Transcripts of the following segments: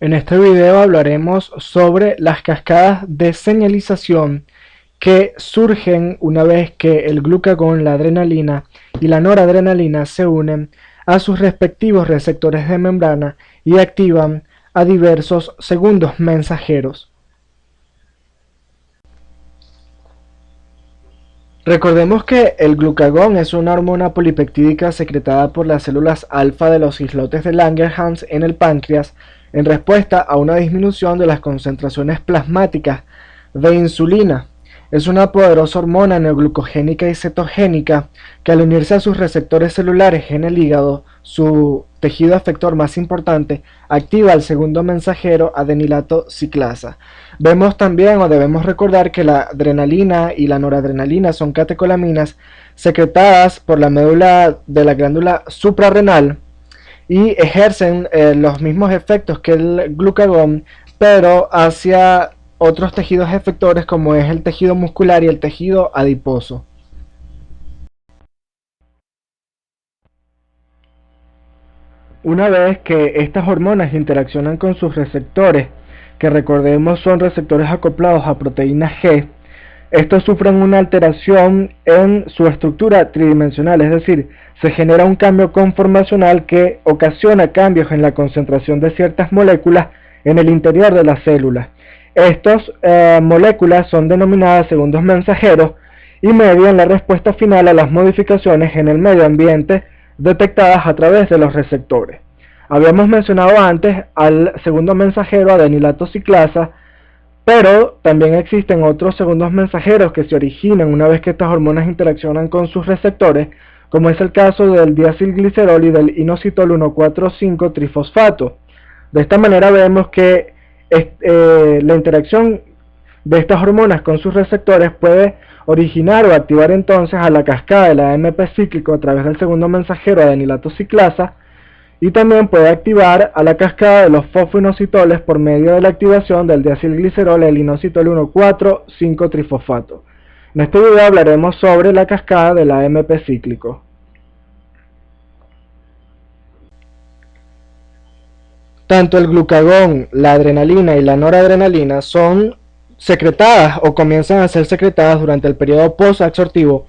En este video hablaremos sobre las cascadas de señalización que surgen una vez que el glucagón, la adrenalina y la noradrenalina se unen a sus respectivos receptores de membrana y activan a diversos segundos mensajeros. Recordemos que el glucagón es una hormona polipeptídica secretada por las células alfa de los islotes de Langerhans en el páncreas en respuesta a una disminución de las concentraciones plasmáticas de insulina. Es una poderosa hormona neoglucogénica y cetogénica que al unirse a sus receptores celulares en el hígado, su tejido efector más importante, activa el segundo mensajero adenilato ciclasa. Vemos también o debemos recordar que la adrenalina y la noradrenalina son catecolaminas secretadas por la médula de la glándula suprarrenal y ejercen los mismos efectos que el glucagón, pero hacia otros tejidos efectores como es el tejido muscular y el tejido adiposo. Una vez que estas hormonas interaccionan con sus receptores, que recordemos son receptores acoplados a proteína G, estos sufren una alteración en su estructura tridimensional, es decir, se genera un cambio conformacional que ocasiona cambios en la concentración de ciertas moléculas en el interior de las células. Estas moléculas son denominadas segundos mensajeros y median la respuesta final a las modificaciones en el medio ambiente detectadas a través de los receptores. Habíamos mencionado antes al segundo mensajero adenilato ciclasa, pero también existen otros segundos mensajeros que se originan una vez que estas hormonas interaccionan con sus receptores, como es el caso del diacilglicerol y del inositol 1,4,5-trifosfato. De esta manera vemos que la interacción de estas hormonas con sus receptores puede originar o activar entonces a la cascada del AMP cíclico a través del segundo mensajero adenilato ciclasa, y también puede activar a la cascada de los fosfoinositoles por medio de la activación del diacilglicerol y el inositol 1,4,5-trifosfato. En este video hablaremos sobre la cascada del AMP cíclico. Tanto el glucagón, la adrenalina y la noradrenalina son secretadas o comienzan a ser secretadas durante el periodo posabsortivo,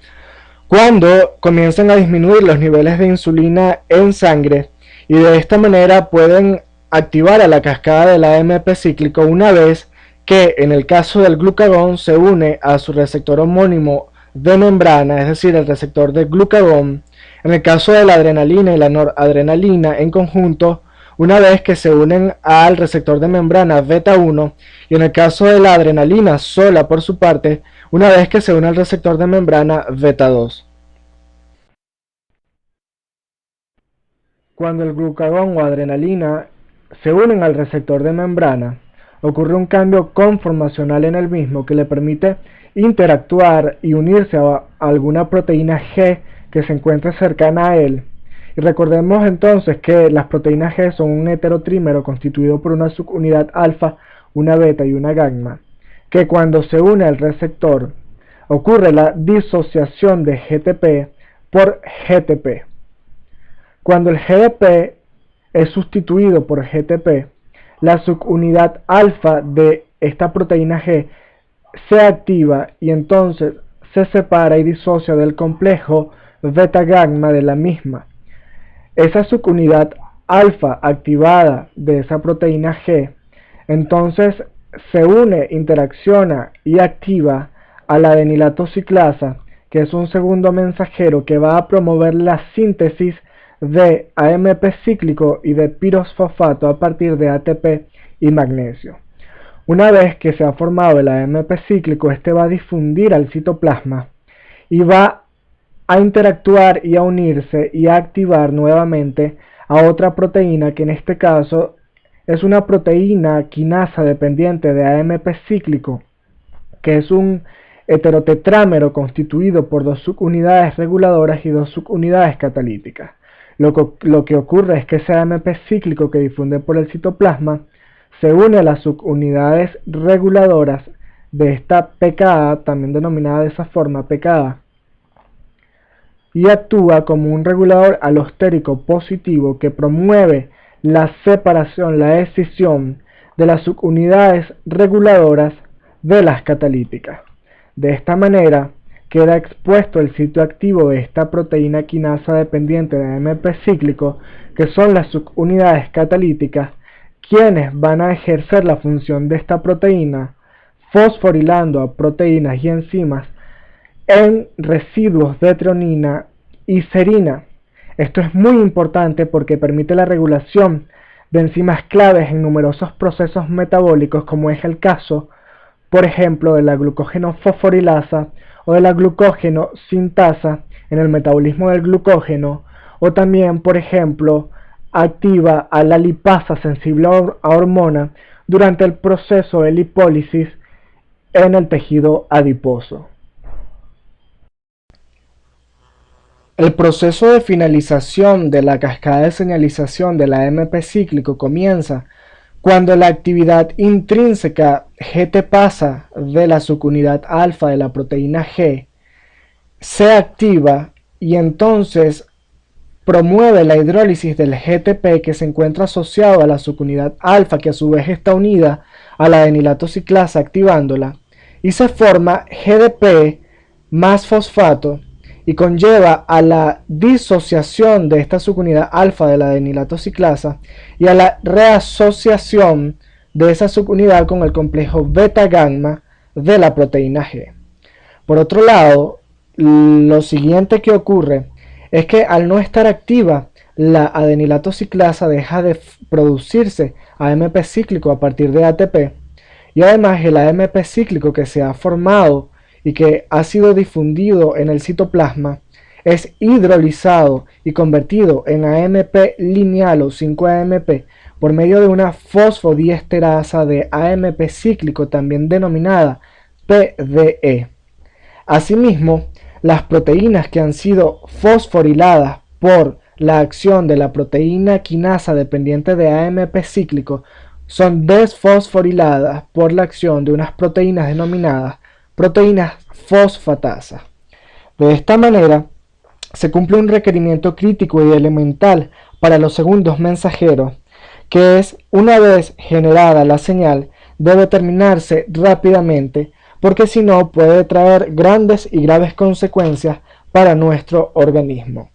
cuando comienzan a disminuir los niveles de insulina en sangre, y de esta manera pueden activar a la cascada del AMP cíclico una vez que en el caso del glucagón se une a su receptor homónimo de membrana, es decir, el receptor de glucagón. En el caso de la adrenalina y la noradrenalina en conjunto, una vez que se unen al receptor de membrana beta 1, y en el caso de la adrenalina sola por su parte, una vez que se une al receptor de membrana beta 2. Cuando el glucagón o adrenalina se unen al receptor de membrana, ocurre un cambio conformacional en el mismo que le permite interactuar y unirse a alguna proteína G que se encuentre cercana a él. Y recordemos entonces que las proteínas G son un heterotrímero constituido por una subunidad alfa, una beta y una gamma, que cuando se une al receptor ocurre la disociación de GTP por GTP. Cuando el GDP es sustituido por GTP, la subunidad alfa de esta proteína G se activa y entonces se separa y disocia del complejo beta-gamma de la misma. Esa subunidad alfa activada de esa proteína G entonces se une, interacciona y activa a la adenilato ciclasa, que es un segundo mensajero que va a promover la síntesis de AMP cíclico y de pirosfosfato a partir de ATP y magnesio. Una vez que se ha formado el AMP cíclico, este va a difundir al citoplasma y va a interactuar y a unirse y a activar nuevamente a otra proteína, que en este caso es una proteína quinasa dependiente de AMP cíclico, que es un heterotetrámero constituido por dos subunidades reguladoras y dos subunidades catalíticas. Lo que ocurre es que ese AMP cíclico que difunde por el citoplasma se une a las subunidades reguladoras de esta pKa, también denominada de esa forma pKa, y actúa como un regulador alostérico positivo que promueve la separación, la escisión de las subunidades reguladoras de las catalíticas. De esta manera, queda expuesto el sitio activo de esta proteína quinasa dependiente de AMP cíclico, que son las subunidades catalíticas, quienes van a ejercer la función de esta proteína, fosforilando a proteínas y enzimas en residuos de treonina y serina. Esto es muy importante porque permite la regulación de enzimas claves en numerosos procesos metabólicos, como es el caso, por ejemplo, de la glucógeno fosforilasa o de la glucógeno sintasa en el metabolismo del glucógeno, o también, por ejemplo, activa a la lipasa sensible a hormona durante el proceso de lipólisis en el tejido adiposo. El proceso de finalización de la cascada de señalización del AMP cíclico comienza cuando la actividad intrínseca GT-pasa de la subunidad alfa de la proteína G se activa y entonces promueve la hidrólisis del GTP, que se encuentra asociado a la subunidad alfa, que a su vez está unida a la adenilato ciclasa activándola, y se forma GDP más fosfato y conlleva a la disociación de esta subunidad alfa de la adenilato ciclasa y a la reasociación de esa subunidad con el complejo beta gamma de la proteína G. Por otro lado, lo siguiente que ocurre es que al no estar activa, la adenilato ciclasa deja de producirse AMP cíclico a partir de ATP, y además el AMP cíclico que se ha formado y que ha sido difundido en el citoplasma es hidrolizado y convertido en AMP lineal o 5-AMP por medio de una fosfodiesterasa de AMP cíclico, también denominada PDE. Asimismo, las proteínas que han sido fosforiladas por la acción de la proteína quinasa dependiente de AMP cíclico son desfosforiladas por la acción de unas proteínas denominadas proteínas fosfatasa. De esta manera, se cumple un requerimiento crítico y elemental para los segundos mensajeros, que es, una vez generada la señal, debe terminarse rápidamente, porque si no puede traer grandes y graves consecuencias para nuestro organismo.